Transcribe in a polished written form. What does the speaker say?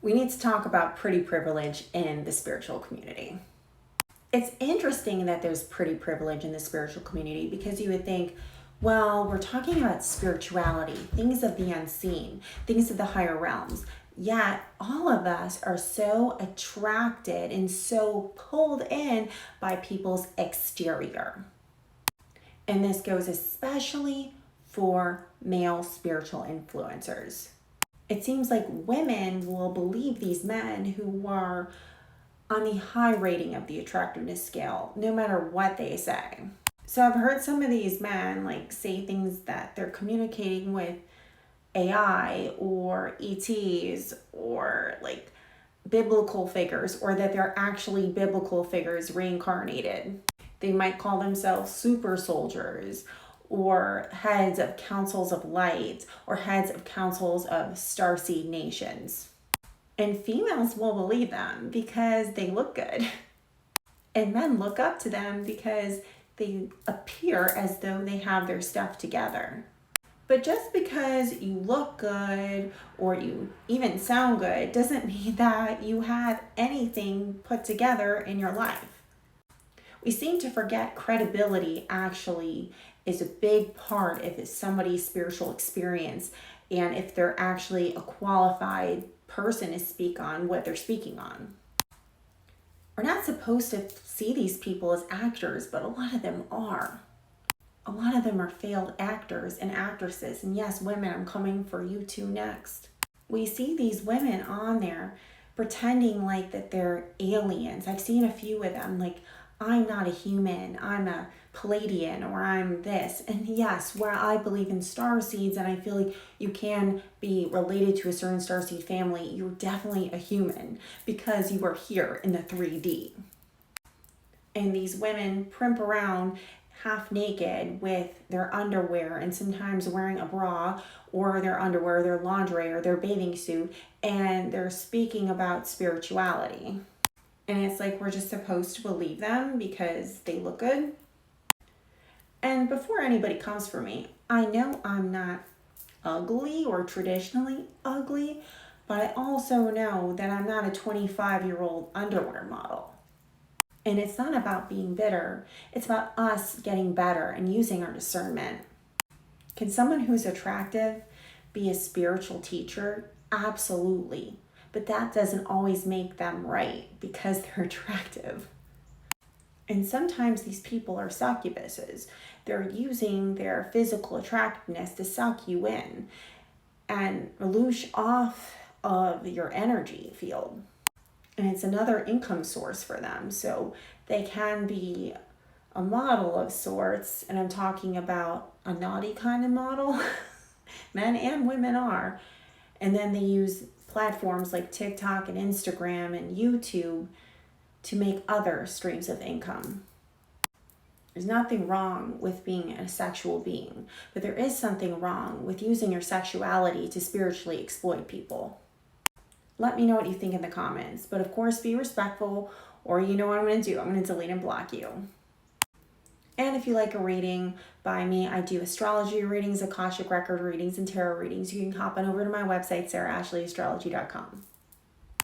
we need to talk about pretty privilege in the spiritual community. It's interesting that there's pretty privilege in the spiritual community because you would think, well, we're talking about spirituality, things of the unseen, things of the higher realms. Yet all of us are so attracted and so pulled in by people's exterior. And this goes especially for male spiritual influencers. It seems like women will believe these men who are on the high rating of the attractiveness scale, no matter what they say. So I've heard some of these men say things that they're communicating with AI or ETs or biblical figures, or that they're actually biblical figures reincarnated. They might call themselves super soldiers, or heads of councils of light, or heads of councils of starseed nations. And females will believe them because they look good. And men look up to them because they appear as though they have their stuff together. But just because you look good or you even sound good doesn't mean that you have anything put together in your life. We seem to forget credibility actually is a big part of somebody's spiritual experience, and if they're actually a qualified person to speak on what they're speaking on. We're not supposed to see these people as actors, but a lot of them are. A lot of them are failed actors and actresses. And yes, women, I'm coming for you too next. We see these women on there pretending that they're aliens. I've seen a few of them, I'm not a human, I'm a Palladian, or I'm this. And yes, where I believe in star seeds, and I feel like you can be related to a certain starseed family, you're definitely a human because you are here in the 3D. And these women primp around half naked with their underwear and sometimes wearing a bra or their underwear, their lingerie, or their bathing suit, and they're speaking about spirituality. And it's we're just supposed to believe them because they look good. And before anybody comes for me, I know I'm not ugly or traditionally ugly, but I also know that I'm not a 25-year-old underwear model. And it's not about being bitter. It's about us getting better and using our discernment. Can someone who's attractive be a spiritual teacher? Absolutely. But that doesn't always make them right because they're attractive. And sometimes these people are succubuses. They're using their physical attractiveness to suck you in and loosh off of your energy field. And it's another income source for them. So they can be a model of sorts, and I'm talking about a naughty kind of model. Men and women are. And then they use platforms like TikTok and Instagram and YouTube to make other streams of income. There's nothing wrong with being a sexual being, but there is something wrong with using your sexuality to spiritually exploit people. Let me know what you think in the comments, but of course be respectful, or you know what I'm going to do. I'm going to delete and block you. And if you like a reading by me, I do astrology readings, Akashic record readings, and tarot readings. You can hop on over to my website, sarahashley.astrology.com.